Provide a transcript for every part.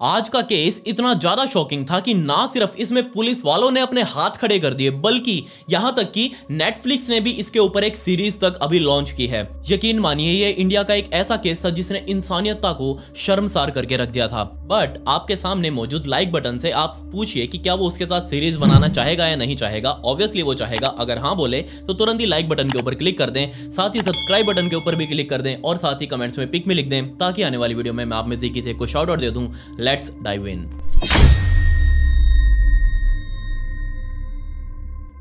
आज का केस इतना ज्यादा शॉकिंग था कि ना सिर्फ इसमें पुलिस वालों ने अपने हाथ खड़े कर दिए बल्कि यहां तक कि नेटफ्लिक्स ने भी इसके ऊपर एक सीरीज तक अभी लॉन्च की है। यकीन मानिए ये इंडिया का एक ऐसा केस था जिसने इंसानियतता को शर्मसार करके रख दिया था। बट आपके सामने मौजूद लाइक बटन से आप पूछिए कि क्या वो उसके साथ सीरीज बनाना चाहेगा या नहीं चाहेगा। ऑब्वियसली वो चाहेगा। अगर हाँ बोले तो तुरंत ही लाइक बटन के ऊपर क्लिक कर दें, साथ ही सब्सक्राइब बटन के ऊपर भी क्लिक कर दें और साथ ही कमेंट्स में पिक में लिख दें ताकि आने वाली वीडियो में मैं आप में से किसी को शाउट आउट दे दूं। Let's dive in.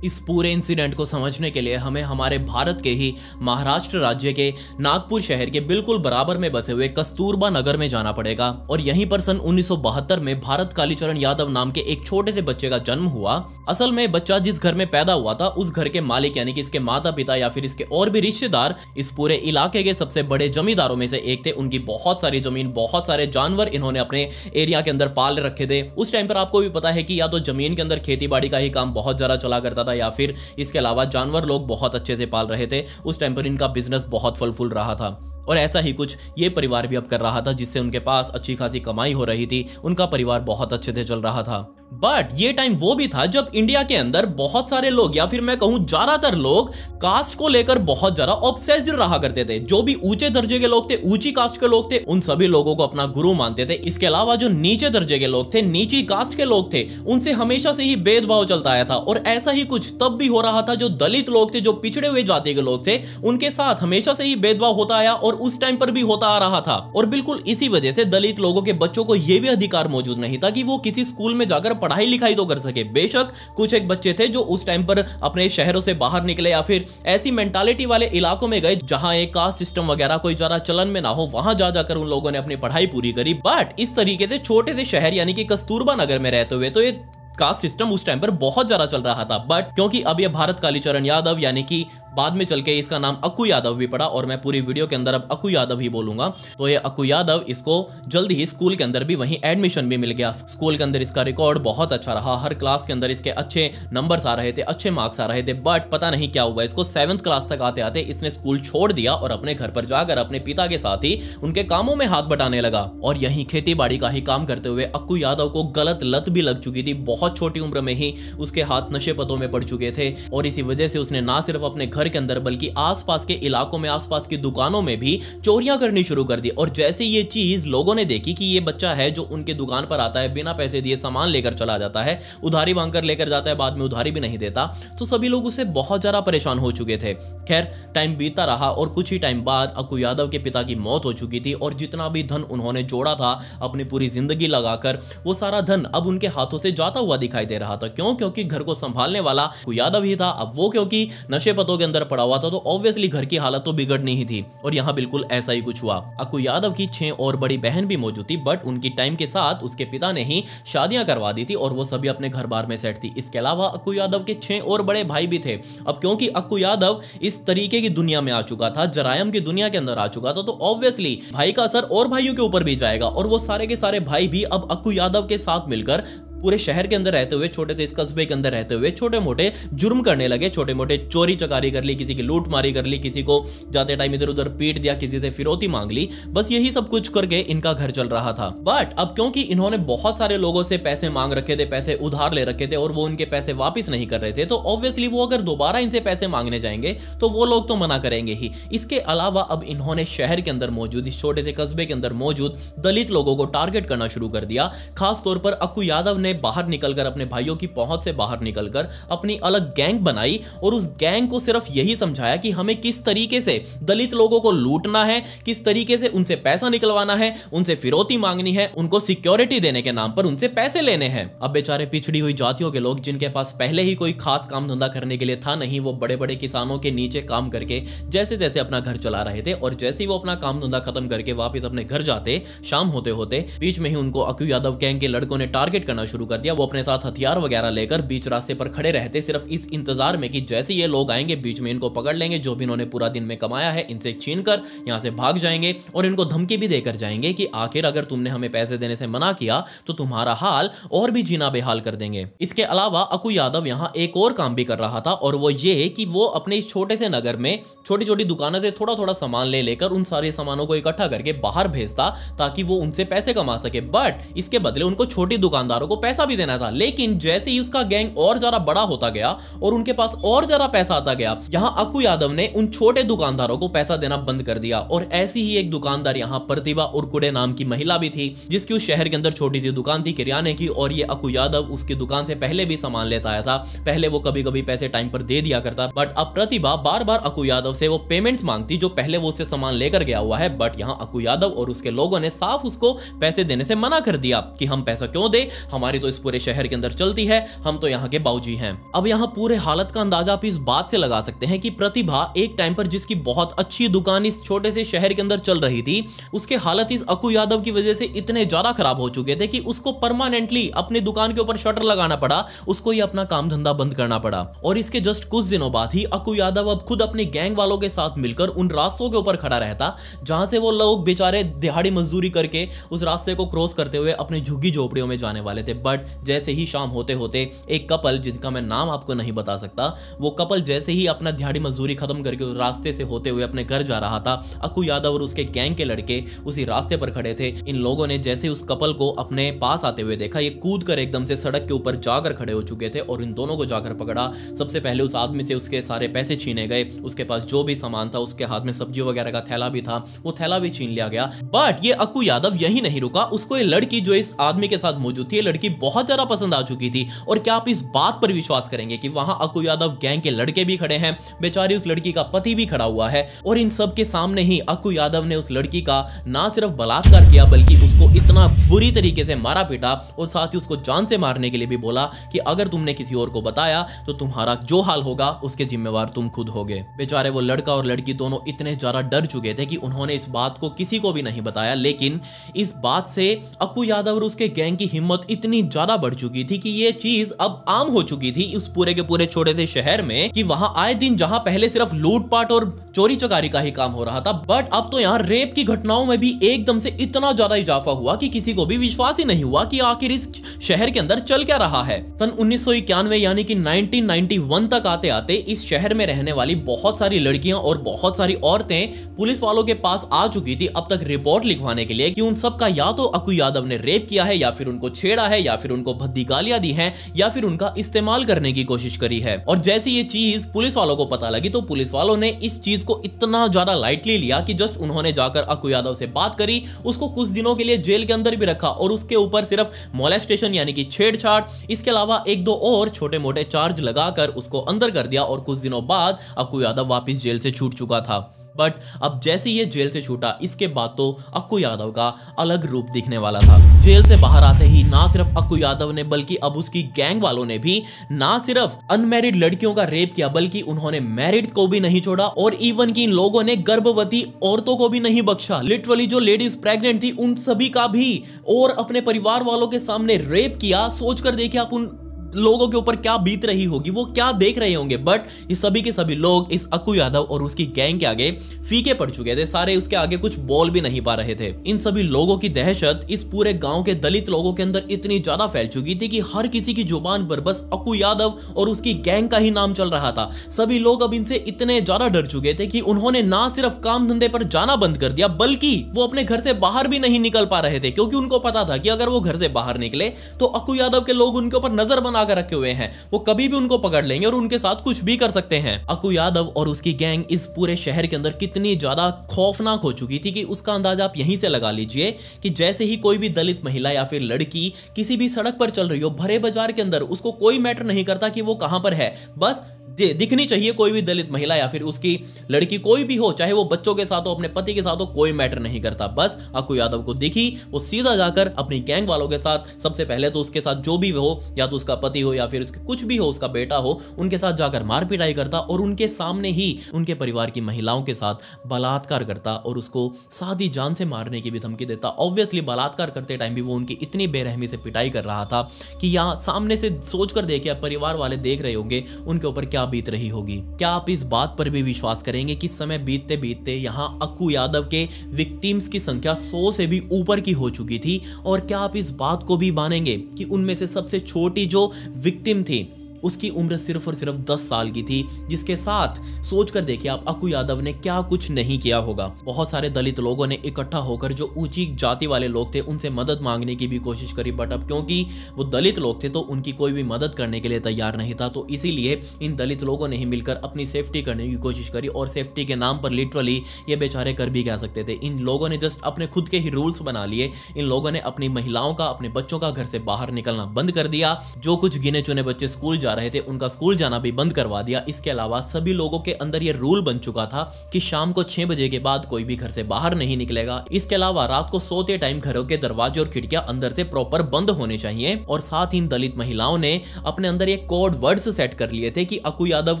इस पूरे इंसिडेंट को समझने के लिए हमें हमारे भारत के ही महाराष्ट्र राज्य के नागपुर शहर के बिल्कुल बराबर में बसे हुए कस्तूरबा नगर में जाना पड़ेगा। और यहीं पर सन 1972 में भारत कालीचरण यादव नाम के एक छोटे से बच्चे का जन्म हुआ। असल में बच्चा जिस घर में पैदा हुआ था उस घर के मालिक यानी कि इसके माता पिता या फिर इसके और भी रिश्तेदार इस पूरे इलाके के सबसे बड़े जमींदारों में से एक थे। उनकी बहुत सारी जमीन, बहुत सारे जानवर इन्होंने अपने एरिया के अंदर पाल रखे थे। उस टाइम पर आपको भी पता है कि या तो जमीन के अंदर खेती बाड़ी का ही काम बहुत ज्यादा चला करता था या फिर इसके अलावा जानवर लोग बहुत अच्छे से पाल रहे थे। उस टाइम पर इनका बिजनेस बहुत फल फूल रहा था और ऐसा ही कुछ ये परिवार भी अब कर रहा था जिससे उनके पास अच्छी खासी कमाई हो रही थी। उनका परिवार बहुत अच्छे से चल रहा था। बट ये टाइम वो भी था जब इंडिया के अंदर बहुत सारे लोग या फिर मैं कहूं ज्यादातर लोग कास्ट को लेकर बहुत ज्यादा ऑब्सेस्ड रहा करते थे। जो भी ऊंचे दर्जे के लोग थे, ऊंची कास्ट के लोग थे, उन सभी लोगों को अपना गुरु मानते थे। इसके अलावा जो नीचे दर्जे के लोग थे, नीची कास्ट के लोग थे, उनसे हमेशा से ही भेदभाव चलता आया था। और ऐसा ही कुछ तब भी हो रहा था। जो दलित लोग थे, जो पिछड़े हुए जाति के लोग थे, उनके साथ हमेशा से ही भेदभाव होता आया और उस टाइम पर भी होता आ रहा था। और बिल्कुल इसी वजह से दलित लोगों के बच्चों को यह भी अधिकार मौजूद नहीं था कि वो किसी स्कूल में जाकर पढ़ाई लिखाई तो कर सके। बेशक कुछ एक बच्चे थे जो उस टाइम पर अपने शहरों से बाहर निकले या फिर ऐसी मेंटालिटी वाले इलाकों में गए जहां एक कास्ट सिस्टम वगैरह कोई ज्यादा चलन में ना हो, वहां जा जाकर उन लोगों ने अपनी पढ़ाई पूरी करी। बट इस तरीके से छोटे से शहर यानी कि कस्तूरबा नगर में रहते हुए तो ये कास्ट सिस्टम उस टाइम पर बहुत ज्यादा चल रहा था। बट क्योंकि अब ये भारत कालीचरण यादव यानी कि बाद में चल के इसका नाम अक्कू यादव भी पड़ा और मैं पूरी वीडियो के अंदर अब अक्कू यादव ही बोलूंगा, तो ये अक्कू यादव इसको जल्दी ही स्कूल के अंदर भी वहीं एडमिशन भी मिल गया। स्कूल के अंदर इसका रिकॉर्ड बहुत अच्छा रहा। हर क्लास के अंदर इसके अच्छे नंबर्स आ रहे थे, अच्छे मार्क्स आ रहे थे। बट पता नहीं क्या हुआ, इसको 7th क्लास तक आते आते इसने स्कूल छोड़ दिया और अपने घर पर जाकर अपने पिता के साथ ही उनके कामों में हाथ बटाने लगा। और यहीं खेती बाड़ी का ही काम करते हुए अक्कू यादव को गलत लत भी लग चुकी थी। बहुत छोटी उम्र में ही उसके हाथ नशे पतों में पड़ चुके थे और इसी वजह से उसने ना सिर्फ अपने घर के अंदर बल्कि आसपास के इलाकों में, आसपास की दुकानों में भी चोरियां करनी शुरू कर दी। और जैसे ये चीज लोगों ने देखी कि ये बच्चा है जो उनके दुकान पर आता है, बिना पैसे दिए सामान लेकर चला जाता है, उधारी मांगकर लेकर जाता है, बाद में उधारी भी नहीं देता, तो सभी लोग उससे बहुत ज्यादा परेशान हो चुके थे। खैर टाइम बीतता रहा और कुछ ही टाइम बाद अक्कू यादव के पिता की मौत हो चुकी थी और जितना भी धन उन्होंने जोड़ा था अपनी पूरी जिंदगी लगाकर, वो सारा धन अब उनके हाथों से जाता हुआ दिखाई दे रहा था। क्यों? क्योंकि घर को संभालने वाला अक्कू यादव ही था। अब वो क्योंकि नशे पतों के अंदर पड़ा हुआ था तो ऑब्वियसली घर की हालत तो बिगड़नी ही थी। और यहां बिल्कुल ऐसा ही कुछ हुआ। अक्कू यादव की 6 और बड़ी बहन भी मौजूद थी बट उनकी टाइम के साथ उसके पिता ने ही शादियां करवा दी थी और वो सभी अपने घर बार में सेट थी। इसके अलावा अक्कू यादव के 6 और बड़े भाई भी थे। अब क्योंकि अक्कू यादव इस तरीके की दुनिया में आ चुका था, जरायम की दुनिया के अंदर आ चुका था, तो ऑब्वियसली भाई का असर और भाइयों के ऊपर भी जाएगा। और वो सारे के सारे भाई भी अब अक्कू यादव के साथ मिलकर पूरे शहर के अंदर रहते हुए, छोटे से इस कस्बे के अंदर रहते हुए छोटे मोटे जुर्म करने लगे। छोटे मोटे चोरी चकारी कर ली, किसी की लूट मारी कर ली, किसी को जाते टाइम इधर उधर पीट दिया, किसी से फिरौती मांग ली। बस यही सब कुछ करके इनका घर चल रहा था। बट अब क्योंकि इन्होंने बहुत सारे लोगों से पैसे मांग रखे थे, पैसे उधार ले रखे थे और वो उनके पैसे वापिस नहीं कर रहे थे, तो ऑब्वियसली वो अगर दोबारा इनसे पैसे मांगने जाएंगे तो वो लोग तो मना करेंगे ही। इसके अलावा अब इन्होंने शहर के अंदर मौजूद, इस छोटे से कस्बे के अंदर मौजूद दलित लोगों को टारगेट करना शुरू कर दिया। खास तौर पर अक्कू यादव ने बाहर निकलकर, अपने भाइयों की पहुंच से बाहर निकलकर अपनी अलग गैंग बनाई और उस गैंग को सिर्फ यही समझाया कि हमें किस तरीके से दलित लोगों को लूटना है, किस तरीके से उनसे पैसा निकलवाना है, उनसे फिरौती मांगनी है, उनको सिक्योरिटी देने के नाम पर उनसे पैसे लेने हैं। अब बेचारे पिछड़ी हुई जातियों के लोग जिनके पास पहले ही कोई खास काम धंधा करने के लिए था नहीं, वो बड़े बड़े किसानों के नीचे काम करके जैसे जैसे अपना घर चला रहे थे और जैसे ही वो अपना काम धंधा खत्म करके वापस अपने घर जाते, शाम होते होते बीच में ही उनको अक्कू यादव गैंग के लड़कों ने टारगेट करना शुरू कर दिया। वो अपने साथ हथियार वगैरह लेकर बीच रास्ते पर खड़े रहते, सिर्फ इस इंतजार में कि जैसे ये लोग आएंगे बीच में इनको पकड़ लेंगे, जो भी इन्होंने पूरा दिन में कमाया है इनसे छीन कर यहाँ से भाग जाएंगे और इनको धमकी भी देकर जाएंगे कि आखिर अगर तुमने हमें पैसे देने से मना किया तो तुम्हारा हाल और भी जीना बेहाल कर देंगे। इसके अलावा अक्कू यादव यहाँ एक और काम भी कर रहा था, और वो ये कि वो अपने इस छोटे से नगर में छोटी छोटी दुकानों से थोड़ा थोड़ा सामान ले लेकर उन सारे सामानों को इकट्ठा करके बाहर भेजता ताकि वो उनसे पैसे कमा सके। बट इसके बदले उनको छोटी दुकानदारों को पैसा भी देना था। लेकिन जैसे ही उसका गैंग और ज्यादा बड़ा होता गया और उनके पास और ज्यादा पैसा आता गया, यहाँ अक्कू यादव ने उन छोटे दुकानदारों को पैसा देना बंद कर दिया। और ऐसी ही एक दुकानदार यहाँ प्रतिभा उर्कुडे नाम की महिला भी थी, जिसकी उस शहर के अंदर छोटी सी दुकान थी किराने की, और ये अक्कू यादव उसकी दुकान से पहले भी सामान लेता आया था। पहले वो कभी कभी पैसे टाइम पर दे दिया करता, बट अब प्रतिभा बार बार अक्कू यादव से वो पेमेंट्स मांगती जो पहले वो उससे सामान लेकर गया हुआ है। बट यहाँ अक्कू यादव और उसके लोगों ने साफ उसको पैसे देने से मना कर दिया कि हम पैसा क्यों दे, हमारी तो इस पूरे शहर के अंदर चलती है, हम तो यहाँ के बाबूजी हैं। अब यहाँ पूरे हालत का अंदाजा आप इस बात से लगा सकते हैं कि प्रतिभा एक टाइम पर जिसकी बहुत अच्छी दुकान इस छोटे से शहर के अंदर चल रही थी, उसके हालत इस अक्कू यादव की वजह से इतने ज्यादा खराब हो चुके थे कि उसको परमानेंटली अपनी दुकान के ऊपर शटर लगाना पड़ा, उसको ही अपना काम धंधा बंद करना पड़ा। और इसके जस्ट कुछ दिनों बाद ही अक्कू यादव अब खुद अपने गैंग वालों के साथ मिलकर उन रास्तों के ऊपर खड़ा रहता जहां से वो लोग बेचारे दिहाड़ी मजदूरी करके उस रास्ते को क्रॉस करते हुए अपने झुग्गी झोपड़ियों में जाने वाले थे। बट जैसे ही शाम होते होते एक कपल, जिनका मैं नाम आपको नहीं बता सकता, वो कपल जैसे ही अपना दिहाड़ी मजदूरी खत्म करके उस रास्ते से होते हुए अपने घर जा रहा था, अक्कू यादव और उसके गैंग के लड़के उसी रास्ते पर खड़े थे। इन लोगों ने जैसे उस कपल को अपने पास आते हुए देखा, ये कूद कर एकदम से सड़क के ऊपर जाकर खड़े हो चुके थे और इन दोनों को जाकर पकड़ा। सबसे पहले उस आदमी से उसके सारे पैसे छीने गए, उसके पास जो भी सामान था, उसके हाथ में सब्जी वगैरह का थैला भी था, वो थैला भी छीन लिया गया। बट ये अक्कू यादव यही नहीं रुका, उसको ये लड़की जो इस आदमी के साथ मौजूद थी, ये लड़की बहुत ज्यादा पसंद आ चुकी थी। और क्या आप इस बात पर विश्वास करेंगे कि वहां अक्कू यादव गैंग के लड़के भी खड़े हैं, बेचारी उस लड़की का पति भी खड़ा हुआ है, और इन सब के सामने ही अक्कू यादव ने उस लड़की का ना सिर्फ बलात्कार किया बल्कि उसको इतना बुरी तरीके से मारा पीटा, और साथ ही उसको जान से मारने के लिए भी बोला कि अगर तुमने किसी और को बताया तो तुम्हारा जो हाल होगा उसके जिम्मेवार तुम खुद होगे। बेचारे वो लड़का और लड़की दोनों इतने ज्यादा डर चुके थे कि उन्होंने इस बात को किसी को भी नहीं बताया। लेकिन इस बात से अक्कू यादव और उसके गैंग की हिम्मत इतनी ज्यादा बढ़ चुकी थी कि ये चीज अब आम हो चुकी थी उस पूरे के पूरे छोटे से शहर में, कि वहां आए दिन जहां पहले सिर्फ लूटपाट और चोरी चकारी का ही काम हो रहा था, बट अब तो यहाँ रेप की घटनाओं में भी एकदम से इतना ज्यादा इजाफा हुआ कि किसी को भी विश्वास ही नहीं हुआ कि आखिर इस शहर के अंदर चल क्या रहा है। सन 1991 यानी कि 1991 तक आते आते इस शहर में रहने वाली बहुत सारी लड़कियां और बहुत सारी औरतें पुलिस वालों के पास आ चुकी थी अब तक रिपोर्ट लिखवाने के लिए कि उन सब का या तो अक्कू यादव ने रेप किया है, या फिर उनको छेड़ा है, या फिर उनको भद्दी गालियां दी हैं, या फिर उनका इस्तेमाल करने की कोशिश करी है। और जैसे ये चीज पुलिस वालों को पता लगी तो पुलिस वालों ने इस चीज को इतना ज्यादा लाइटली लिया कि जस्ट उन्होंने जाकर अक्कू यादव से बात करी, उसको कुछ दिनों के लिए जेल के अंदर भी रखा और उसके ऊपर सिर्फ मोलेस्टेशन यानी कि छेड़छाड़, इसके अलावा एक दो और छोटे मोटे चार्ज लगाकर उसको अंदर कर दिया। और कुछ दिनों बाद अक्कू यादव वापस जेल से छूट चुका था। बट अब जैसे ये जेल से छूटा, इसके बाद तो अक्कू यादव का अलग रूप दिखने वाला था। जेल से बाहर आते ही ना सिर्फ अक्कू यादव ने बल्कि अब उसकी गैंग वालों ने भी ना सिर्फ अनमैरिड लड़कियों का रेप किया बल्कि उन्होंने मैरिड को भी नहीं छोड़ा, और इवन कि इन लोगों ने गर्भवती औरतों को भी नहीं बख्शा। लिटरली जो लेडीज प्रेग्नेंट थी उन सभी का भी और अपने परिवार वालों के सामने रेप किया। सोचकर देखिए आप उन लोगों के ऊपर क्या बीत रही होगी, वो क्या देख रहे होंगे। बट ये सभी के सभी लोग इस अक्कू यादव और उसकी गैंग के आगे फीके पड़ चुके थे, सारे उसके आगे कुछ बोल भी नहीं पा रहे थे। इन सभी लोगों की दहशत इस पूरे गांव के दलित लोगों के अंदर इतनी ज्यादा फैल चुकी थी कि हर किसी की जुबान पर बस अक्कू यादव और उसकी गैंग का ही नाम चल रहा था। सभी लोग अब इनसे इतने ज्यादा डर चुके थे कि उन्होंने ना सिर्फ काम धंधे पर जाना बंद कर दिया बल्कि वो अपने घर से बाहर भी नहीं निकल पा रहे थे, क्योंकि उनको पता था कि अगर वो घर से बाहर निकले तो अक्कू यादव के लोग उनके ऊपर नजर बना कर रखे हुए हैं, वो कभी भी उनको पकड़ लेंगे और उनके साथ कुछ भी कर सकते हैं। अक्कू यादव और उसकी गैंग इस पूरे शहर के अंदर कितनी ज्यादा खौफनाक हो चुकी थी कि उसका अंदाजा आप यहीं से लगा लीजिए कि जैसे ही कोई भी दलित महिला या फिर लड़की किसी भी सड़क पर चल रही हो, भरे बाजार के अंदर, उसको कोई मैटर नहीं करता कि वो कहां पर है, बस दिखनी चाहिए कोई भी दलित महिला या फिर उसकी लड़की, कोई भी हो, चाहे वो बच्चों के साथ हो, अपने पति के साथ हो, कोई मैटर नहीं करता। बस अक्कू यादव को दिखी, वो सीधा जाकर अपनी गैंग वालों के साथ, सबसे पहले तो उसके साथ जो भी हो, या तो उसका पति हो या फिर उसके कुछ भी हो, उसका बेटा हो, उनके साथ जाकर मार पिटाई करता और उनके सामने ही उनके परिवार की महिलाओं के साथ बलात्कार करता और उसको सादी जान से मारने की भी धमकी देता। ऑब्वियसली बलात्कार करते टाइम भी वो उनकी इतनी बेरहमी से पिटाई कर रहा था कि यहाँ सामने से सोचकर देखिए, परिवार वाले देख रहे होंगे उनके ऊपर क्या बीत रही होगी। क्या आप इस बात पर भी विश्वास करेंगे कि समय बीतते बीतते यहाँ अक्कू यादव के विक्टिम्स की संख्या 100 से भी ऊपर की हो चुकी थी? और क्या आप इस बात को भी मानेंगे कि उनमें से सबसे छोटी जो विक्टिम थी उसकी उम्र सिर्फ और सिर्फ 10 साल की थी, जिसके साथ सोचकर देखिए आप अक्कू यादव ने क्या कुछ नहीं किया होगा। बहुत सारे दलित लोगों ने इकट्ठा होकर जो ऊंची जाति वाले लोग थे उनसे मदद मांगने की भी कोशिश करी, बट अब क्योंकि वो दलित लोग थे तो उनकी कोई भी मदद करने के लिए तैयार नहीं था, तो इसीलिए इन दलित लोगों ने ही मिलकर अपनी सेफ्टी करने की कोशिश करी। और सेफ्टी के नाम पर लिटरली ये बेचारे कर भी कह सकते थे, इन लोगों ने जस्ट अपने खुद के ही रूल्स बना लिए। इन लोगों ने अपनी महिलाओं का, अपने बच्चों का घर से बाहर निकलना बंद कर दिया। जो कुछ गिने चुने बच्चे स्कूल जा रहे थे उनका स्कूल जाना भी बंद करवा दिया। इसके अलावा सभी लोगों के अंदर यह रूल बन चुका था कि शाम को 6 बजे के बाद कोई भी घर से बाहर नहीं निकलेगा। इसके अलावा रात को सोते टाइम घरों के दरवाजे और खिड़कियां अंदर से प्रॉपर बंद होने चाहिए। और साथ ही इन दलित महिलाओं ने अपने अंदर एक कोड वर्ड्स सेट कर लिए थे कि अक्कू यादव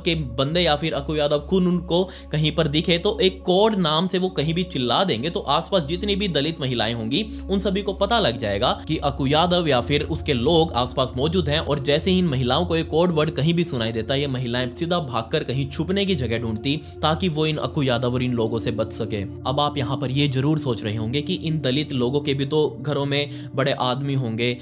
के बंदे या फिर अक्कू यादव खुद उनको कहीं पर दिखे तो एक कोड नाम से वो कहीं भी चिल्ला देंगे तो आसपास जितनी भी दलित महिलाएं होंगी उन सभी को पता लग जाएगा कि अक्कू यादव या फिर उसके लोग आसपास मौजूद हैं। और जैसे ही इन महिलाओं को एक कोड वर्ड कहीं भी सुनाई देता, ये महिलाएं सीधा भागकर कहीं छुपने की जगह ढूंढती ताकि वो इन अक्कू यादव और इन लोगों से बच सके। अब आप यहाँ पर ये जरूर सोच रहे होंगे कि इन दलित लोगों के भी तो घरों में बड़े आदमी होंगे,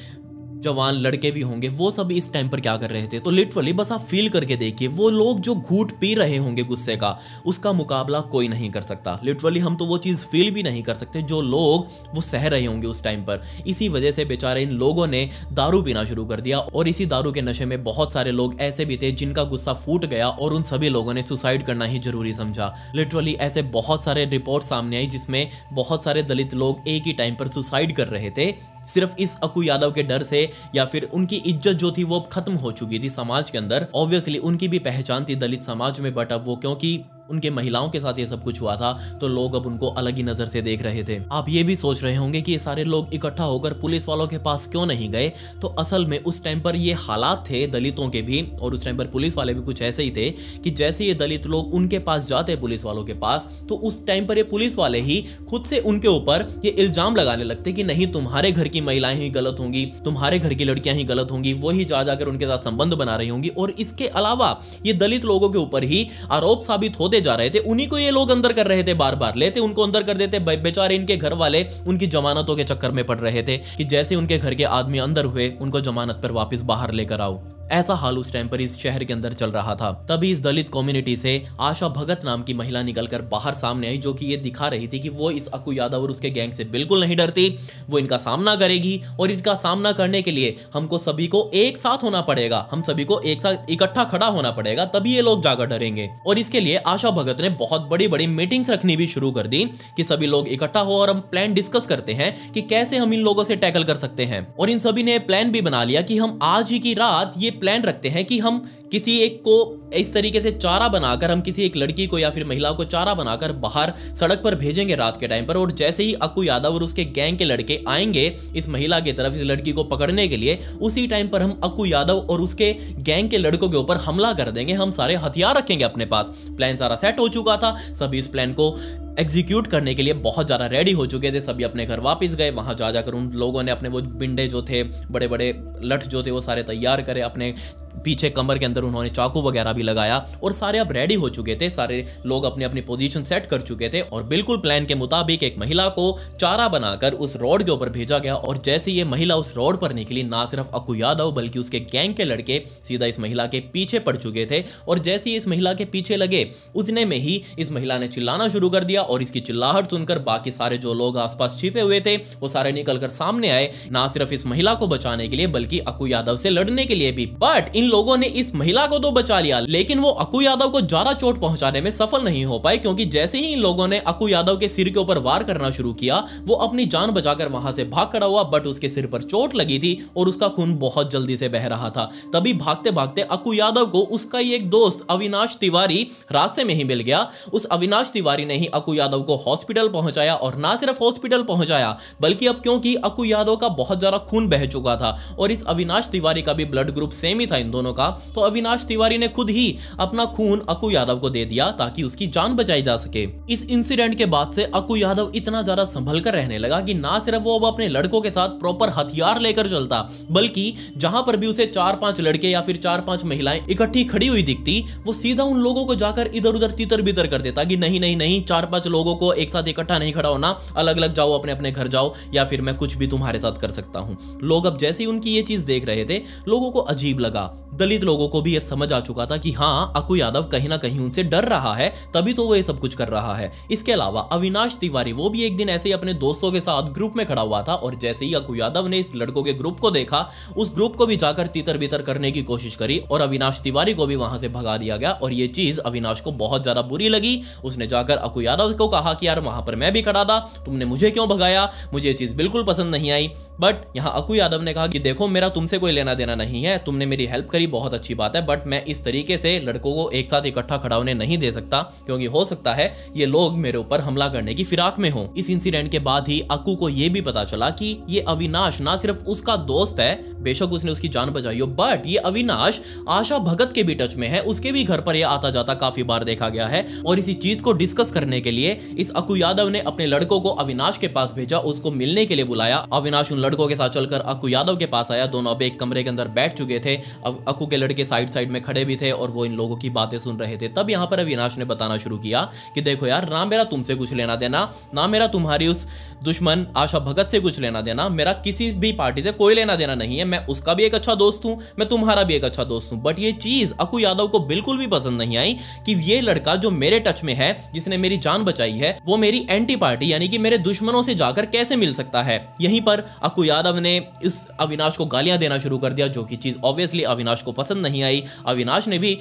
जवान लड़के भी होंगे, वो सब इस टाइम पर क्या कर रहे थे? तो लिटरली बस आप फील करके देखिए, वो लोग जो घूंट पी रहे होंगे गुस्से का, उसका मुकाबला कोई नहीं कर सकता। लिटरली हम तो वो चीज फील भी नहीं कर सकते जो लोग वो सह रहे होंगे उस टाइम पर। इसी वजह से बेचारे इन लोगों ने दारू पीना शुरू कर दिया और इसी दारू के नशे में बहुत सारे लोग ऐसे भी थे जिनका गुस्सा फूट गया और उन सभी लोगों ने सुसाइड करना ही जरूरी समझा। लिटरली ऐसे बहुत सारे रिपोर्ट सामने आई जिसमें बहुत सारे दलित लोग एक ही टाइम पर सुसाइड कर रहे थे, सिर्फ इस अक्कू यादव के डर से, या फिर उनकी इज्जत जो थी वो खत्म हो चुकी थी समाज के अंदर। ऑब्वियसली उनकी भी पहचान थी दलित समाज में, बट अब वो क्योंकि उनके महिलाओं के साथ ये सब कुछ हुआ था तो लोग अब उनको अलग ही नजर से देख रहे थे। आप ये भी सोच रहे होंगे कि ये सारे लोग इकट्ठा होकर पुलिस वालों के पास क्यों नहीं गए? तो असल में उस टाइम पर ये हालात थे दलितों के भी, और उस टाइम पर पुलिस वाले भी कुछ ऐसे ही थे कि जैसे ये दलित लोग उनके पास जाते पुलिस वालों के पास, तो उस टाइम पर ये पुलिस वाले ही खुद से उनके ऊपर ये इल्जाम लगाने लगते कि नहीं, तुम्हारे घर की महिलाएं ही गलत होंगी, तुम्हारे घर की लड़कियां ही गलत होंगी, वही जा जाकर उनके साथ संबंध बना रही होंगी। और इसके अलावा ये दलित लोगों के ऊपर ही आरोप साबित होते जा रहे थे, उन्हीं को ये लोग अंदर कर रहे थे, बार बार लेते उनको अंदर कर देते। बेचारे इनके घर वाले उनकी जमानतों के चक्कर में पड़ रहे थे कि जैसे उनके घर के आदमी अंदर हुए उनको जमानत पर वापस बाहर लेकर आओ। ऐसा हाल उस टाइम पर इस शहर के अंदर चल रहा था। तभी इस दलित कम्युनिटी से आशा भगत नाम की महिला निकलकर बाहर सामने आई, जो कि ये दिखा रही थी कि वो इस अक्कू यादव और उसके गैंग से बिल्कुल नहीं डरती, वो इनका सामना करेगी और इनका सामना करने के लिए हमको सभी को एक साथ होना पड़ेगा, हम सभी को एक साथ इकट्ठा खड़ा होना पड़ेगा, तभी ये लोग जाकर डरेंगे। और इसके लिए आशा भगत ने बहुत बड़ी बड़ी मीटिंग्स रखनी भी शुरू कर दी कि सभी लोग इकट्ठा हो और हम प्लान डिस्कस करते हैं कि कैसे हम इन लोगों से टैकल कर सकते हैं। और इन सभी ने प्लान भी बना लिया कि हम आज ही की रात ये प्लान रखते हैं कि हम किसी एक को इस तरीके से चारा बनाकर, हम किसी एक लड़की को या फिर महिला को चारा बनाकर बाहर सड़क पर भेजेंगे रात के टाइम पर, और जैसे ही अक्कू यादव और उसके गैंग के लड़के आएंगे इस महिला की तरफ, इस लड़की को पकड़ने के लिए, उसी टाइम पर हम अक्कू यादव और उसके गैंग के लड़कों के ऊपर हमला कर देंगे। हम सारे हथियार रखेंगे अपने पास। प्लान सारा सेट हो चुका था, सभी इस प्लान को एग्जीक्यूट करने के लिए बहुत ज़्यादा रेडी हो चुके थे। सभी अपने घर वापस गए। वहां जा जाकर उन लोगों ने अपने वो बिंडे जो थे, बड़े बड़े लठ जो थे, वो सारे तैयार करे, अपने पीछे कमर के अंदर उन्होंने चाकू वगैरह भी लगाया और सारे अब रेडी हो चुके थे। सारे लोग अपनी अपनी पोजीशन सेट कर चुके थे और बिल्कुल प्लान के मुताबिक एक महिला को चारा बनाकर उस रोड के ऊपर भेजा गया। और जैसे ये महिला उस रोड पर निकली, ना सिर्फ अक्कू यादव बल्कि उसके गैंग के लड़के सीधा इस महिला के पीछे पड़ चुके थे। और जैसे ही इस महिला के पीछे लगे, उतने में ही इस महिला ने चिल्लाना शुरू कर दिया और इसकी चिल्लाहट सुनकर बाकी सारे जो लोग आसपास छिपे हुए थे वो सारे निकलकर सामने आए, ना सिर्फ इस महिला को बचाने के लिए बल्कि अक्कू यादव से लड़ने के लिए भी। बट इन लोगों ने इस महिला को तो बचा लिया, लेकिन वो अक्कू यादव को ज्यादा चोट पहुंचाने में सफल नहीं हो पाए, क्योंकि जैसे ही इन लोगों ने अक्कू यादव के सिर के ऊपर वार करना शुरू किया, वो अपनी जान बचाकर वहां से भाग खड़ा हुआ, बट उसके सिर पर चोट लगी थी और उसका खून बहुत जल्दी से बह रहा था। तभी भागते भागते अक्कू यादव को उसका ही एक दोस्त अविनाश तिवारी रास्ते में ही मिल गया। उस अविनाश तिवारी ने ही अक्कू यादव को हॉस्पिटल पहुंचाया, और ना सिर्फ हॉस्पिटल पहुंचाया बल्कि अब क्योंकि अक्कू यादव का बहुत ज्यादा खून बह चुका था और इस अविनाश तिवारी का भी ब्लड ग्रुप सेम ही था इन दोनों का, तो अविनाश तिवारी ने खुद ही अपना खून अक्कू यादव को दे दिया ताकि उसकी जान बचाई जा सके। इस इंसिडेंट के बाद से अक्कू यादव इतना ज्यादा संभल कर रहने लगा कि ना सिर्फ वो अब अपने लड़कों के साथ प्रॉपर हथियार लेकर चलता, बल्कि जहां पर भी उसे 4-5 लड़के या फिर 4-5 महिलाएं इकट्ठी खड़ी हुई दिखती, वो सीधा उन लोगों को जाकर इधर उधर तितर बितर कर देता कि नहीं नहीं नहीं, 4-5 लोगों को एक साथ इकट्ठा नहीं खड़ा होना, अलग अलग जाओ, अपने अपने घर जाओ, या फिर मैं कुछ भी तुम्हारे साथ कर सकता हूं। लोग अब जैसे ही उनकी ये चीज देख रहे थे, लोगों को अजीब लगा। दलित लोगों को भी ये समझ आ चुका था कि हाँ, अक्कू यादव कहीं ना कहीं उनसे डर रहा है, तभी तो वो ये सब कुछ कर रहा है। इसके अलावा अविनाश तिवारी वो भी एक दिन ऐसे ही अपने दोस्तों के साथ ग्रुप में खड़ा हुआ था, और जैसे ही अक्कू यादव ने इस लड़कों के ग्रुप को देखा, उस ग्रुप को भी जाकर तितर बितर करने की कोशिश करी और अविनाश तिवारी को भी वहां से भगा दिया गया। और ये चीज अविनाश को बहुत ज्यादा बुरी लगी। उसने जाकर अक्कू यादव को कहा कि यार वहां पर मैं भी खड़ा था, तुमने मुझे क्यों भगाया, मुझे ये चीज बिल्कुल पसंद नहीं आई। बट यहाँ अक्कू यादव ने कहा कि देखो, मेरा तुमसे कोई लेना देना नहीं है, तुमने मेरी हेल्प करी, बहुत अच्छी बात है, बट मैं इस तरीके से लड़कों को एक साथ इकट्ठा खड़ा होने नहीं दे सकता, क्योंकि हो सकता है ये लोग मेरे ऊपर हमला करने की फिराक में हो। इस इंसिडेंट के बाद ही अक्कू को यह भी पता चला कि ये अविनाश ना सिर्फ उसका दोस्त है, बेशक उसने उसकी जान बचाई हो, बट ये अविनाश आशा भगत के भी टच में है, उसके भी घर पर यह आता जाता काफी बार देखा गया है। और इसी चीज को डिस्कस करने के लिए इस अक्कू यादव ने अपने लड़कों को अविनाश के पास भेजा, उसको मिलने के लिए बुलाया। अविनाश उन लड़कों के साथ चलकर अक्कू यादव के पास आया। दोनों अब एक कमरे के अंदर बैठ चुके थे। अब अक्कू के लड़के साइड साइड में खड़े भी थे और वो इन लोगों की बातें सुन रहे थे। तब यहाँ पर अविनाश ने बताना शुरू किया कि देखो यार, ना मेरा तुमसे कुछ लेना देना, ना मेरा तुम्हारी उस दुश्मन आशा भगत से कुछ लेना देना, मेरा किसी भी पार्टी से कोई लेना देना नहीं है। मैं उसका भी एक अच्छा दोस्त हूं, मैं तुम्हारा भी एक अच्छा दोस्त हूं। बट ये चीज अक्कू यादव को बिल्कुल भी पसंद नहीं आई कि ये लड़का जो मेरे टच में है, जिसने मेरी जान बचाई है, वो मेरी एंटी पार्टी यानी कि मेरे दुश्मनों से जाकर कैसे मिल सकता है। यहीं पर अक्कू यादव ने इस अविनाश को गालियां देना शुरू कर दिया, जो कि चीज ऑब्वियसली अविनाश को पसंद नहीं आई। अविनाश ने भी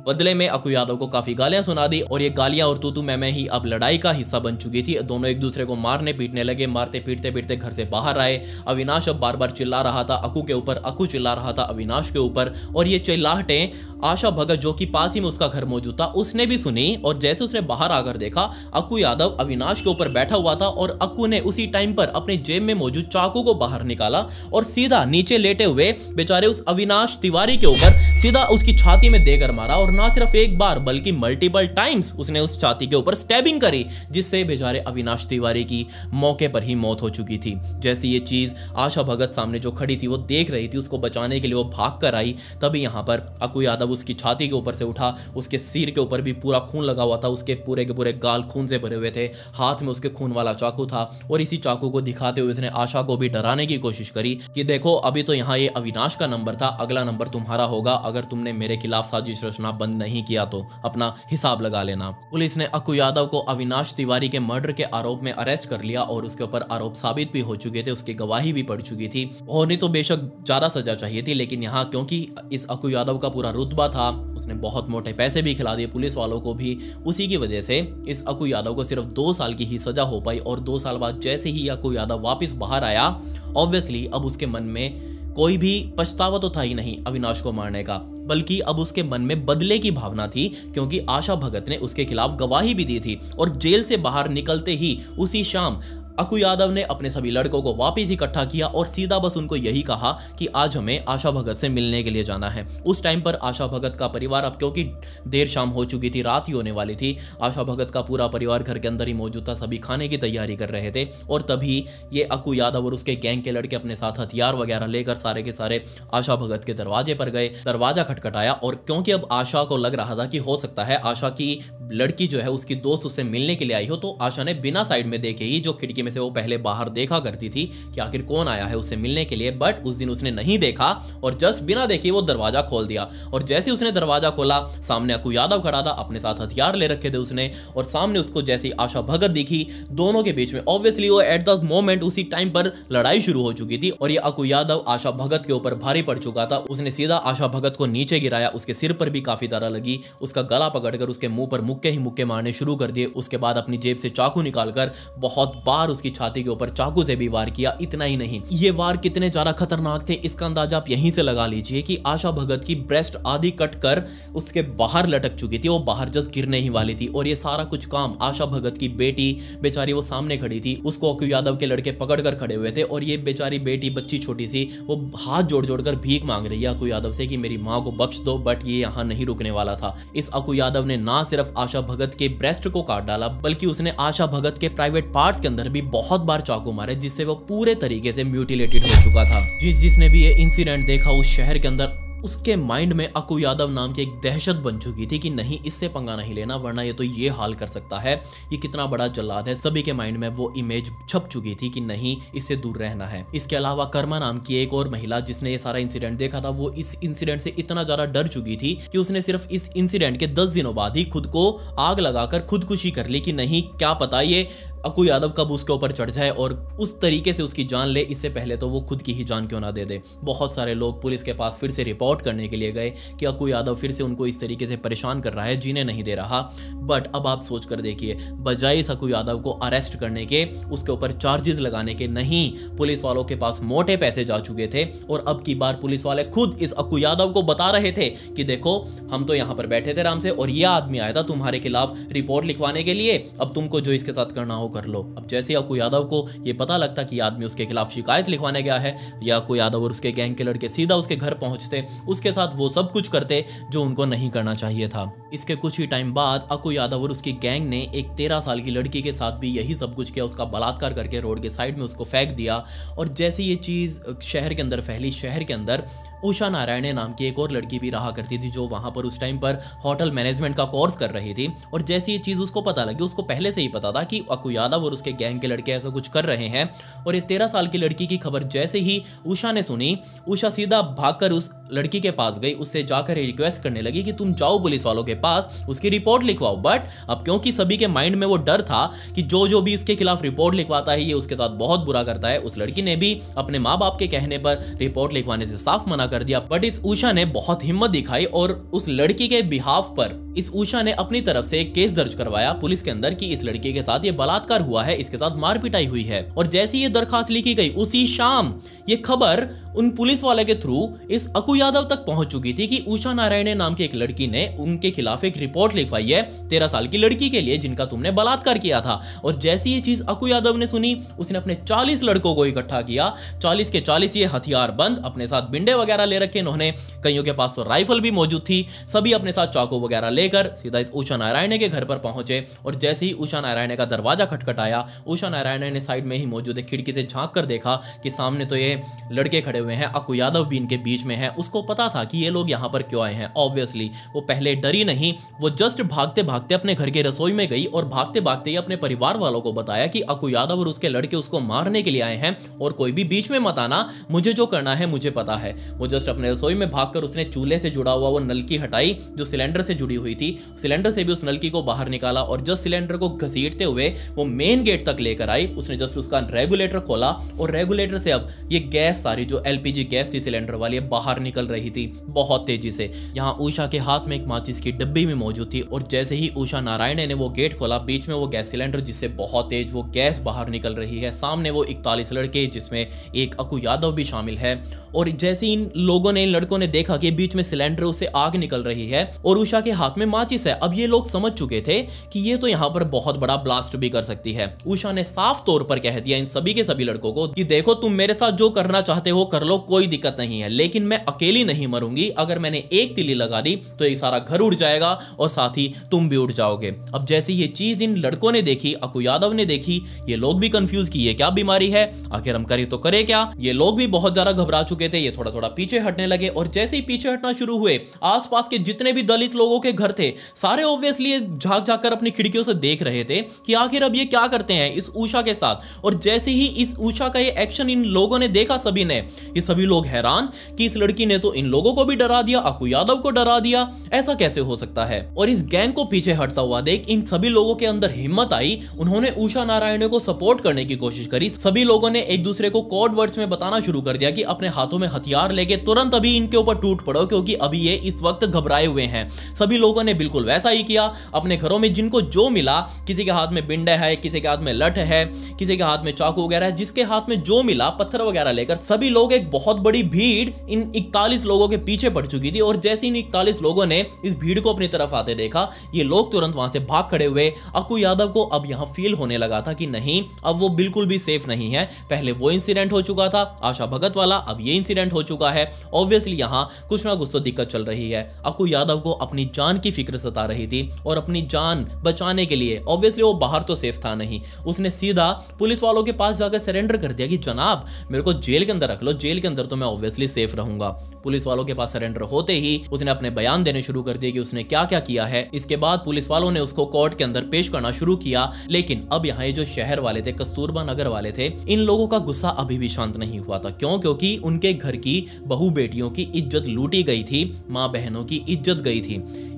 बदले में अक्कू यादव को काफी गालियां सुना दी, और ये गालियां और तू मैं ही अब लड़ाई का हिस्सा बन चुकी थी। दोनों एक दूसरे को मारने पीटने लगे। मारते पीटते पीटते घर से बाहर आए। अविनाश अब बार बार चिल्ला रहा था अक्कू के ऊपर, अक्कू चिल्ला रहा था अविनाश के ऊपर, और ये चिल्लाहटें आशा भगत, जो कि पास ही में उसका घर मौजूद था, उसने भी सुनी। और जैसे उसने बाहर आकर देखा, अक्कू यादव अविनाश के ऊपर बैठा हुआ था, और अक्कू ने उसी टाइम पर अपने जेब में मौजूद चाकू को बाहर निकाला और सीधा नीचे लेटे हुए बेचारे उस अविनाश तिवारी के ऊपर सीधा उसकी छाती में देकर मारा। और ना सिर्फ एक बार बल्कि मल्टीपल टाइम्स उसने उस छाती के ऊपर स्टैबिंग करी, जिससे बेचारे अविनाश तिवारी की मौके पर ही मौत हो चुकी थी। जैसे ये चीज आशा भगत सामने जो खड़ी थी वो देख रही थी, उसको बचाने के लिए वो भाग कर आई। तभी यहाँ पर अक्कू यादव उसकी छाती के ऊपर से उठा, उसके सिर के ऊपर भी पूरा खून लगा हुआ था, उसके पूरे के पूरे गाल खून से भरे हुए थे, हाथ में उसके खून वाला चाकू था, और इसी चाकू को दिखाते हुए उसने आशा को भी डराने की कोशिश करी कि देखो, अभी तो यहाँ ये अविनाश का नंबर था, अगला नंबर तुम्हारा होगा, अगर तुमने मेरे खिलाफ साजिश रचना बंद नहीं किया तो अपना हिसाब लगा लेना। पुलिस ने अक्कू यादव को अविनाश तिवारी के मर्डर के आरोप में अरेस्ट कर लिया, और उसके ऊपर आरोप साबित भी हो चुके थे, उसकी गवाही भी पड़ चुकी थी। होनी तो बेशक ज्यादा सजा चाहिए थी, लेकिन यहाँ क्योंकि इस अक्कू यादव का पूरा रुतबा था, उसने बहुत मोटे पैसे भी खिला दिए पुलिस वालों को भी, उसी की वजह से इस अक्कू यादव को सिर्फ 2 साल की ही सजा हो पाई। और 2 साल बाद जैसे ही अक्कू यादव वापस बाहर आया, ऑब्वियसली अब उसके मन में कोई भी पछतावा तो था ही नहीं अविनाश को मारने का, बल्कि अब उसके मन में बदले की भावना थी, क्योंकि आशा भगत ने उसके खिलाफ गवाही भी दी थी। और जेल से बाहर निकलते ही उसी शाम अक्कू यादव ने अपने सभी लड़कों को वापस इकट्ठा किया और सीधा बस उनको यही कहा कि आज हमें आशा भगत से मिलने के लिए जाना है। उस टाइम पर आशा भगत का परिवार, अब क्योंकि देर शाम हो चुकी थी, रात ही होने वाली थी, आशा भगत का पूरा परिवार घर के अंदर ही मौजूद था, सभी खाने की तैयारी कर रहे थे। और तभी ये अक्कू यादव और उसके गैंग के लड़के अपने साथ हथियार वगैरह लेकर सारे के सारे आशा भगत के दरवाजे पर गए। दरवाजा खटखटाया, और क्योंकि अब आशा को लग रहा था कि हो सकता है आशा की लड़की जो है उसकी दोस्त उससे मिलने के लिए आई हो, तो आशा ने बिना साइड में देखे ही जो खिड़की खिड़की में से वो पहले बाहर देखा करती थी कि आखिर कौन आया है उससे मिलने के लिए, बट उस दिन उसने नहीं देखा और जस्ट बिना देखे वो दरवाजा खोल दिया। और जैसे उसने दरवाजा खोला, सामने अक्कू यादव खड़ा था, अपने साथ हथियार ले रखे थे उसने, और सामने उसको जैसी आशा भगत दिखी, दोनों के बीच में ऑब्वियसली वो एट द मोमेंट उसी टाइम पर लड़ाई शुरू हो चुकी थी और ये अक्कू यादव आशा भगत के ऊपर भारी पड़ चुका था। उसने सीधा आशा भगत को नीचे गिराया, उसके सिर पर भी काफी तरह लगी, उसका गला पकड़कर उसके मुंह पर मुक्के ही मुक्के मारने शुरू कर दिए। उसके बाद अपनी जेब से चाकू निकालकर बहुत बार उसकी छाती के ऊपर चाकू से भी वार किया। इतना ही नहीं, ये वार कितने ज्यादा खतरनाक थे इसका अंदाजा आप यहीं से लगा लीजिए कि आशा भगत की ब्रेस्ट आधी कट कर उसके बाहर लटक चुकी थी, वो बाहर जस्ट गिरने ही वाली थी। और ये सारा कुछ काम आशा भगत की बेटी बेचारी वो सामने खड़ी थी, उसको अक्कू यादव के लड़के पकड़कर खड़े हुए थे और ये बेचारी बेटी बच्ची छोटी सी वो हाथ जोड़ जोड़कर भीख मांग रही है अक्कू यादव से कि मेरी माँ को बख्श दो। बट ये यहाँ नहीं रुकने वाला था। इस अक्कू यादव ने ना सिर्फ आशा भगत के ब्रेस्ट को काट डाला, बल्कि उसने आशा भगत के प्राइवेट पार्ट्स के अंदर भी बहुत बार चाकू मारे, जिससे वो पूरे तरीके से म्यूटिलेटेड हो चुका था। जिसने भी ये इंसिडेंट देखा उस शहर के अंदर, उसके माइंड में अक्कू यादव नाम की एक दहशत बन चुकी थी कि नहीं, इससे पंगा नहीं लेना वरना ये तो ये हाल कर सकता है, ये कितना बड़ा जल्लाद है। सभी के माइंड में वो इमेज छप चुकी थी कि नहीं, इससे दूर रहना है। इसके अलावा कर्मा नाम की एक और महिला जिसने ये सारा इंसिडेंट देखा था, वो इस इंसिडेंट से इतना ज्यादा डर चुकी थी कि उसने सिर्फ इस इंसिडेंट के 10 दिनों बाद ही खुद को आग लगाकर खुदकुशी कर ली कि नहीं, क्या पता ये अक्कू यादव कब उसके ऊपर चढ़ जाए और उस तरीके से उसकी जान ले, इससे पहले तो वो खुद की ही जान क्यों ना दे दे। बहुत सारे लोग पुलिस के पास फिर से रिपोर्ट करने के लिए गए कि अक्कू यादव फिर से उनको इस तरीके से परेशान कर रहा है, जीने नहीं दे रहा। बट अब आप सोच कर देखिए, बजाय इस अक्कू यादव को अरेस्ट करने के, उसके ऊपर चार्जेस लगाने के, नहीं, पुलिस वालों के पास मोटे पैसे जा चुके थे और अब की बार पुलिस वाले खुद इस अक्कू यादव को बता रहे थे कि देखो, हम तो यहाँ पर बैठे थे आराम से और ये आदमी आया था तुम्हारे खिलाफ रिपोर्ट लिखवाने के लिए, अब तुमको जो इसके साथ करना हो कर लो। अब जैसे अक्कू यादव को ये पता लगता कि आदमी उसके खिलाफ शिकायत लिखवाने गया है, या अक्कू यादव और उसके गैंग के लड़के सीधा उसके घर पहुंचते, उसके साथ वो सब कुछ करते जो उनको नहीं करना चाहिए था। इसके कुछ ही टाइम बाद अक्कू यादव और उसकी गैंग ने एक 13 साल की लड़की के साथ भी यही सब कुछ किया, उसका बलात्कार करके रोड के साइड में उसको फेंक दिया। और जैसे ये चीज शहर के अंदर फैली, शहर के अंदर उषा नारायण नाम की एक और लड़की भी रहा करती थी जो वहां पर उस टाइम पर होटल मैनेजमेंट का कोर्स कर रही थी। और जैसे ये चीज उसको पता लगी, उसको पहले से ही पता था कि अक्कू यादव और उसके गैंग के लड़के ऐसा कुछ कर रहे हैं। और ये 13 साल की लड़की की खबर जैसे ही उषा ने सुनी, उषा सीधा भागकर उस लड़की के पास गई, उससे जाकर रिक्वेस्ट करने लगी कि तुम जाओ पुलिस वालों के पास, उसकी रिपोर्ट लिखवाओ। बट अब क्योंकि सभी के माइंड में वो डर था कि जो भी इसके खिलाफ रिपोर्ट लिखवाता है ये उसके साथ बहुत बुरा करता है, उस लड़की ने भी अपने माँ बाप के कहने पर रिपोर्ट लिखवाने से साफ मना कर दिया। बट इस उषा ने बहुत हिम्मत दिखाई और उस लड़की के बिहाफ पर इस उषा ने अपनी तरफ से एक केस दर्ज करवाया पुलिस के अंदर कि इस लड़की के साथ ये बलात्कार हुआ है, इसके साथ मार पिटाई हुई है। और जैसे ये दरखास्त लिखी गई, उसी शाम ये खबर उन पुलिस वाले के थ्रू इस अक्कू यादव तक पहुंच चुकी थी कि उषा नारायण नाम की एक लड़की ने उनके खिलाफ एक रिपोर्ट लिखवाई है 13 साल की लड़की के लिए जिनका तुमने बलात्कार किया था। और जैसी ये चीज अक्कू यादव ने सुनी, उसने अपने 40 लड़कों को इकट्ठा किया, 40 के 40 ये हथियार बंद, अपने साथ बिंडे वगैरह ले रखे इन्होंने, कईयों के पास तो राइफल भी मौजूद थी, सभी अपने साथ चाकू वगैरह लेकर सीधा इस उषा नारायण के घर पर पहुंचे। और जैसे ही उषा नारायण का दरवाजा खटखटाया, उषा नारायण ने साइड में ही मौजूद एक खिड़की से झांक कर देखा कि सामने तो ये लड़के खड़े हुए हैं, अक्कू यादव भी इनके बीच में है। उसको पता था कि ये लोग यहाँ पर क्यों आए हैं। ऑब्वियसली वो पहले डरी नहीं, वो जस्ट भागते भागते अपने घर के रसोई में गई और भागते भागते ही अपने परिवार वालों को बताया कि अक्कू यादव और उसके लड़के उसको मारने के लिए आए हैं और कोई भी बीच में मत आना, मुझे जो करना है मुझे पता है। वो जस्ट अपने रसोई में भागकर उसने चूल्हे से जुड़ा हुआ वो नलकी हटाई जो सिलेंडर से जुड़ी हुई थी, सिलेंडर से भी उस नलकी को बाहर निकाला और जस्ट सिलेंडर को घसीटते हुए वो मेन गेट तक लेकर आई। उसने जस्ट उसका रेगुलेटर खोला और रेगुलेटर से अब ये गैस सारी जो एलपीजी गैस थी सिलेंडर वाली बाहर निकल रही थी बहुत तेजी से। यहाँ उषा के हाथ में एक माचिस की डब्बी भी मौजूद थी और जैसे ही उषा नारायण ने वो गेट खोला, बीच में वो गैस सिलेंडर जिससे बहुत तेज वो गैस बाहर निकल रही है, सामने वो 41 लड़के जिसमें एक अक्कू यादव भी शामिल है। और जैसे इन लोगों ने, इन लड़कों ने देखा कि बीच में सिलेंडर से आग निकल रही है और उषा के हाथ में माचिस है, अब ये लोग समझ चुके थे कि ये तो यहाँ पर बहुत बड़ा ब्लास्ट भी कर सकती है। उषा ने साफ तौर पर कह दिया इन सभी के सभी लड़कों को कि देखो, तुम मेरे साथ जो करना चाहते हो कर कर लो, कोई दिक्कत नहीं है, लेकिन मैं अकेली नहीं मरूंगी। अगर मैंने एक तीली लगा दी तो ये सारा घर उड़ जाएगा और साथ ही तुम भी उड़ जाओगे। अब जैसे ये चीज इन लड़कों ने देखी, अक्कू यादव ने देखी, ये लोग भी कंफ्यूज कि ये क्या बीमारी है, आखिर हम करें तो करें क्या। ये लोग भी बहुत ज्यादा घबरा चुके थे, ये थोड़ा थोड़ा पीछे हटने लगे और जैसे ही पीछे हटना शुरू हुए, आसपास के जितने भी दलित लोगों के घर थे सारे ऑब्वियसली झांक झांक कर अपनी खिड़कियों से देख रहे थे कि आखिर अब ये क्या करते हैं इस उषा के साथ। और जैसे ही इस उषा का ये एक्शन इन लोगों ने देखा, सभी ने, ये सभी लोग हैरान कि इस लड़की ने तो इन लोगों को भी डरा दिया, अक्कू यादव को डरा दिया, ऐसा कैसे हो सकता है। और इस गैंग को पीछे हटता हुआ देख इन सभी लोगों के अंदर हिम्मत आई, उन्होंने उषा नारायण को सपोर्ट करने की कोशिश करी। सभी लोगों ने एक दूसरे को कोड वर्ड्स में बताना शुरू कर दिया कि अपने हाथों में हथियार लेके तुरंत अभी इनके ऊपर टूट पड़ो, क्योंकि अभी ये इस वक्त घबराए हुए हैं। सभी लोगों ने बिल्कुल वैसा ही किया। अपने घरों में जिनको जो मिला, किसी के हाथ में बिंडे है, किसी के हाथ में लठ है, किसी के हाथ में चाकू वगैरह है, जिसके हाथ में जो मिला पत्थर वगैरह लेकर सभी लोग, एक बहुत बड़ी भीड़ इन 41 लोगों के पीछे पड़ चुकी थी। और जैसे इन 41 लोगों ने इस भीड़ को अपनी तरफ आते देखा, ये लोग तुरंत वहां से भाग खड़े हुए। अक्कू यादव को अब यहां फील होने लगा था कि नहीं, अब वो बिल्कुल भी सेफ नहीं है। पहले वो इंसिडेंट हो चुका था आशा भगत वाला, अब ये इंसिडेंट हो चुका है। ऑब्वियसली यहां कुछ ना कुछ तो दिक्कत चल रही है। अक्कू यादव को अपनी जान की फिक्र सता रही थी और अपनी जान बचाने के लिए ऑब्वियसली वो बाहर तो सेफ था नहीं, उसने सीधा पुलिस वालों के पास जाकर सरेंडर कर दिया कि जनाब मेरे को जेल के अंदर रख लो, जेल के अंदर तो मैं ऑब्वियसली सेफ रहूंगा। पुलिस वालों के पास सरेंडर होते ही उसने अपने बयान देने शुरू कर दिए कि उसने क्या क्या किया है। इसके बाद पुलिस वालों ने उसको कोर्ट के अंदर पेश करना शुरू किया। लेकिन अब यहाँ ये जो शहर वाले थे, कस्तूरबा नगर वाले थे, इन लोगों का गुस्सा अभी भी शांत नहीं हुआ था। क्यों? क्योंकि उनके घर की बहू बेटियों की इज्जत लूटी गई थी, माँ बहनों की इज्जत गई थी।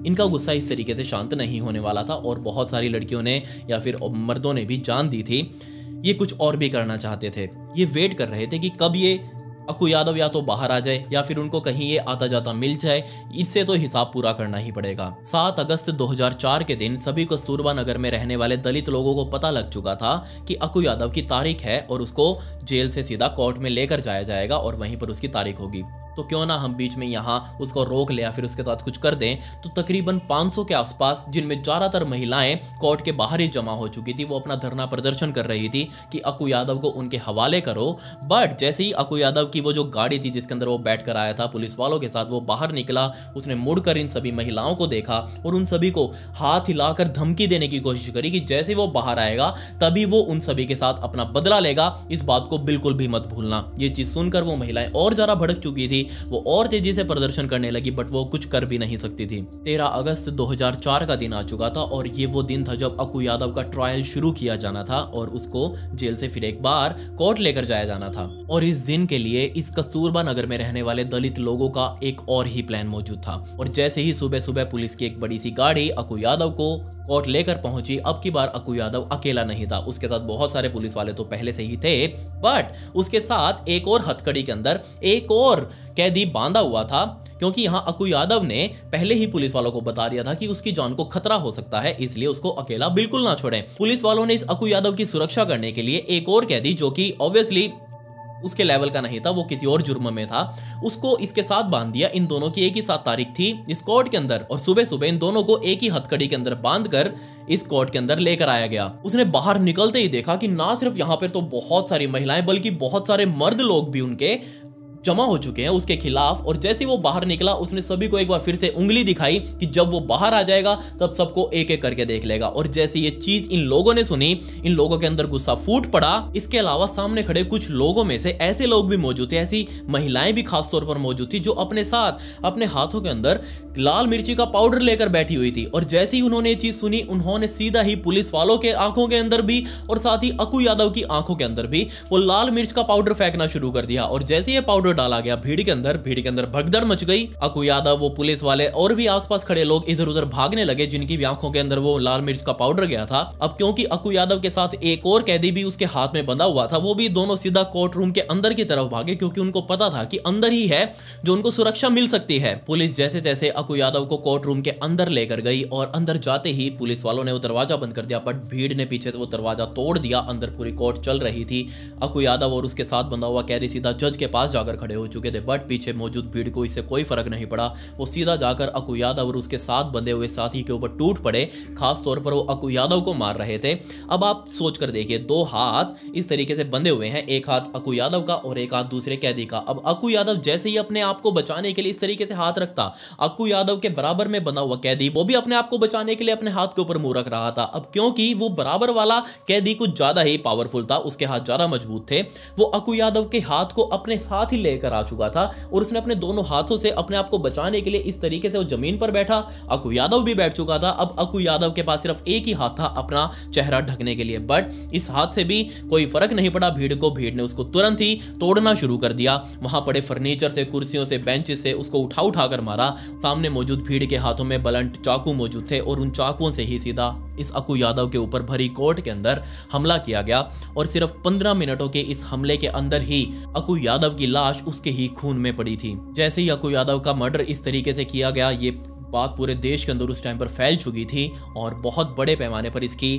इनका गुस्सा इस तरीके से शांत नहीं होने वाला था और बहुत सारी लड़कियों ने या फिर मर्दों ने भी जान दी थी। ये कुछ और भी करना चाहते थे, ये वेट कर रहे थे कि कब ये अक्कू यादव या तो बाहर आ जाए या फिर उनको कहीं ये आता जाता मिल जाए। इससे तो हिसाब पूरा करना ही पड़ेगा। 7 अगस्त 2004 के दिन सभी कस्तूरबा नगर में रहने वाले दलित लोगों को पता लग चुका था कि अक्कू यादव की तारीख है और उसको जेल से सीधा कोर्ट में लेकर जाया जाएगा और वहीं पर उसकी तारीख होगी। तो क्यों ना हम बीच में यहाँ उसको रोक ले या फिर उसके साथ कुछ कर दें। तो तकरीबन 500 के आसपास, जिनमें ज़्यादातर महिलाएं कोर्ट के बाहर ही जमा हो चुकी थी, वो अपना धरना प्रदर्शन कर रही थी कि अक्कू यादव को उनके हवाले करो। बट जैसे ही अक्कू यादव की वो जो गाड़ी थी जिसके अंदर वो बैठ कर आया था पुलिस वालों के साथ, वो बाहर निकला, उसने मुड़कर इन सभी महिलाओं को देखा और उन सभी को हाथ हिलाकर धमकी देने की कोशिश करी कि जैसे वो बाहर आएगा तभी वो उन सभी के साथ अपना बदला लेगा। इस बात को बिल्कुल भी मत भूलना। ये चीज सुनकर वो महिलाएं और ज्यादा भड़क चुकी थी, वो और तेजी से प्रदर्शन करने लगी, बट वो कुछ कर भी नहीं सकती थी। 13 अगस्त 2004 का दिन आ चुका था और ये वो दिन था जब अक्कू यादव का ट्रायल शुरू किया जाना था और उसको जेल से फिर एक बार कोर्ट लेकर जाया जाना था। और इस दिन के लिए इस कस्तूरबा नगर में रहने वाले दलित लोगों का एक और ही प्लान मौजूद था। और जैसे ही सुबह सुबह पुलिस की एक बड़ी सी गाड़ी अक्कू यादव को कोर्ट लेकर पहुंची, अब की बार अक्कू यादव अकेला नहीं था, उसके साथ बहुत सारे पुलिस वाले तो पहले से ही थे, बट उसके साथ एक और हथकड़ी के अंदर एक और कैदी बांधा हुआ था। क्योंकि यहां अक्कू यादव ने पहले ही पुलिस वालों को बता दिया था कि उसकी जान को खतरा हो सकता है, इसलिए उसको अकेला बिल्कुल ना छोड़ें। पुलिस वालों ने इस अक्कू यादव की सुरक्षा करने के लिए एक और कैदी, जो कि ऑब्वियसली उसके लेवल का नहीं था, वो किसी और जुर्म में था, उसको इसके साथ बांध दिया। इन दोनों की एक ही साथ तारीख थी इस कोर्ट के अंदर और सुबह सुबह इन दोनों को एक ही हथकड़ी के अंदर बांधकर इस कोर्ट के अंदर लेकर आया गया। उसने बाहर निकलते ही देखा कि ना सिर्फ यहाँ पर तो बहुत सारी महिलाएं बल्कि बहुत सारे मर्द लोग भी उनके जमा हो चुके हैं उसके खिलाफ। और जैसे वो बाहर निकला उसने सभी को एक बार फिर से उंगली दिखाई कि जब वो बाहर आ जाएगा तब सबको एक एक करके देख लेगा। और जैसे ये चीज इन लोगों ने सुनी, इन लोगों के अंदर गुस्सा फूट पड़ा। इसके अलावा सामने खड़े कुछ लोगों में से ऐसे लोग भी मौजूद थे, ऐसी महिलाएं भी खास तौर पर मौजूद थी जो अपने साथ अपने हाथों के अंदर लाल मिर्ची का पाउडर लेकर बैठी हुई थी। और जैसे ही उन्होंने ये चीज सुनी, उन्होंने सीधा ही पुलिस वालों के आंखों के अंदर भी और साथ ही अक्कू यादव की आंखों के अंदर भी वो लाल मिर्च का पाउडर फेंकना शुरू कर दिया। और जैसे ये पाउडर डाला गया भीड़ के अंदर भगदड़ मच गई। अक्कू यादव, वो पुलिस वाले और भी आसपास खड़े लोग इधर उधर भागने लगे जिनकी भी आंखों के अंदर वो लाल मिर्च का पाउडर गया था। अब क्योंकि अक्कू यादव के साथ एक और कैदी भी उसके हाथ में बंधा हुआ था, वो भी दोनों सीधा कोर्ट रूम के अंदर की तरफ भागे क्योंकि उनको पता था कि अंदर ही है जो उनको सुरक्षा मिल सकती है। पुलिस जैसे तैसे अक्कू यादव को कोर्ट रूम के अंदर लेकर गई और अंदर जाते ही पुलिस वालों ने वो दरवाजा बंद कर दिया, बट भीड़ ने पीछे से वो दरवाजा तोड़ दिया। अंदर पूरी कोर्ट चल रही थी। अक्कू यादव और उसके साथ बंधा हुआ कैदी सीधा जज के पास जाकर खड़े हो चुके थे, बट पीछे मौजूद भीड़ को इससे कोई फर्क नहीं पड़ा। वो सीधा जाकर अक्कू यादव और उसके साथ बंधे हुए साथी के ऊपर टूट पड़े। खास तौर पर वो अक्कू यादव को मार रहे थे। अब आप सोच कर देखिए, दो हाथ इस तरीके से बंधे हुए हैं, एक हाथ अक्कू यादव का और एक हाथ दूसरे कैदी का। अब अक्कू यादव जैसे ही अपने आप को बचाने के लिए इस तरीके से हाथ रखता, अक्कू यादव के बराबर में बना हुआ कैदी वो भी अपने आप को बचाने के लिए अपने हाथ के ऊपर मुंह रख रहा था। अब क्योंकि वो बराबर वाला कैदी कुछ ज्यादा ही पावरफुल था, उसके हाथ ज्यादा मजबूत थे, वो अक्कू यादव के हाथ को अपने साथ ही लेकर आ चुका था और उसने अपने दोनों हाथों से अपने आप को बचाने के लिए इस तरीके से वो जमीन पर बैठा। अक्कू यादव भी बैठ चुका था। अब अक्कू यादव के पास सिर्फ एक ही हाथ था अपना चेहरा ढकने के लिए, बट इस हाथ से भी कोई फर्क नहीं पड़ा भीड़ को। भीड़ ने उसको तुरंत ही तोड़ना शुरू कर दिया। वहां पड़े फर्नीचर से, कुर्सियों से, बेंचेस से उसको उठा उठा कर मारा। सामने मौजूद भीड़ के हाथों में बलंट चाकू मौजूद थे और उन चाकुओं से ही सीधा इस अक्कू यादव के ऊपर भरी कोर्ट के अंदर हमला किया गया। और सिर्फ 15 मिनटों के इस हमले के अंदर ही अक्कू यादव की लाश उसके ही खून में पड़ी थी। जैसे ही अक्कू यादव का मर्डर इस तरीके से किया गया, ये बात पूरे देश के अंदर उस टाइम पर फैल चुकी थी और बहुत बड़े पैमाने पर इसकी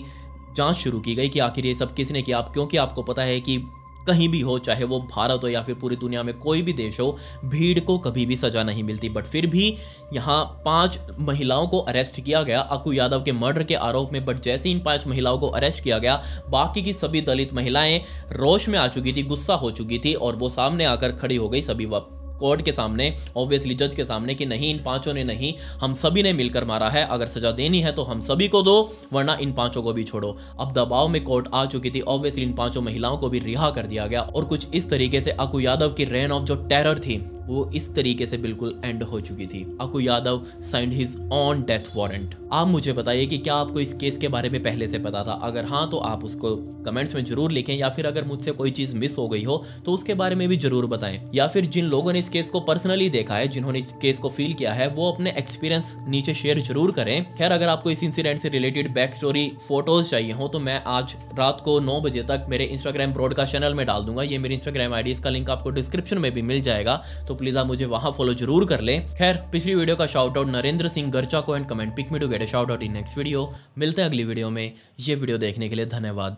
जांच शुरू की गई कि आखिर ये सब किसने किया। क्योंकि आपको पता है कि कहीं भी हो, चाहे वो भारत हो या फिर पूरी दुनिया में कोई भी देश हो, भीड़ को कभी भी सजा नहीं मिलती। बट फिर भी यहाँ 5 महिलाओं को अरेस्ट किया गया अक्कू यादव के मर्डर के आरोप में। बट जैसे इन 5 महिलाओं को अरेस्ट किया गया, बाकी की सभी दलित महिलाएं रोष में आ चुकी थी, गुस्सा हो चुकी थी और वो सामने आकर खड़ी हो गई सभी कोर्ट के सामने, ऑब्वियसली जज के सामने, कि नहीं, इन 5 ने नहीं, हम सभी ने मिलकर मारा है। अगर सजा देनी है तो हम सभी को दो, वरना इन 5 को भी छोड़ो। अब दबाव में कोर्ट आ चुकी थी। ऑब्वियसली इन 5 महिलाओं को भी रिहा कर दिया गया और कुछ इस तरीके से अक्कू यादव की रेन ऑफ जो टेरर थी वो इस तरीके से बिल्कुल एंड हो चुकी थी। Akku Yadav signed his on death warrant. आप मुझे बताइए कि क्या आपको इस केस के बारे में पहले से पता था? अगर हाँ तो आप उसको कमेंट्स में जरूर लिखें, या फिर अगर मुझसे कोई चीज मिस हो गई हो तो उसके बारे में भी जरूर बताएं। या फिर जिन लोगों ने इस केस को पर्सनली देखा है, जिन्होंने इस केस को फील किया है, वो अपने एक्सपीरियंस नीचे शेयर जरूर करें। खैर, अगर आपको इस इंसिडेंट से रिलेटेड बैक स्टोरी फोटोज चाहिए हो तो मैं आज रात को 9 बजे तक मेरे इंस्टाग्राम ब्रॉडकास्ट चैनल में डाल दूंगा। ये मेरी इंस्टाग्राम आईडी, इसका लिंक आपको डिस्क्रिप्शन में भी मिल जाएगा, तो प्लीज आप मुझे वहां फॉलो जरूर कर लें। खैर, पिछली वीडियो का शाउट आउट नरेंद्र सिंह गर्चा को and comment pick me to get a shout out in next video. मिलते हैं अगली वीडियो में। ये वीडियो देखने के लिए धन्यवाद।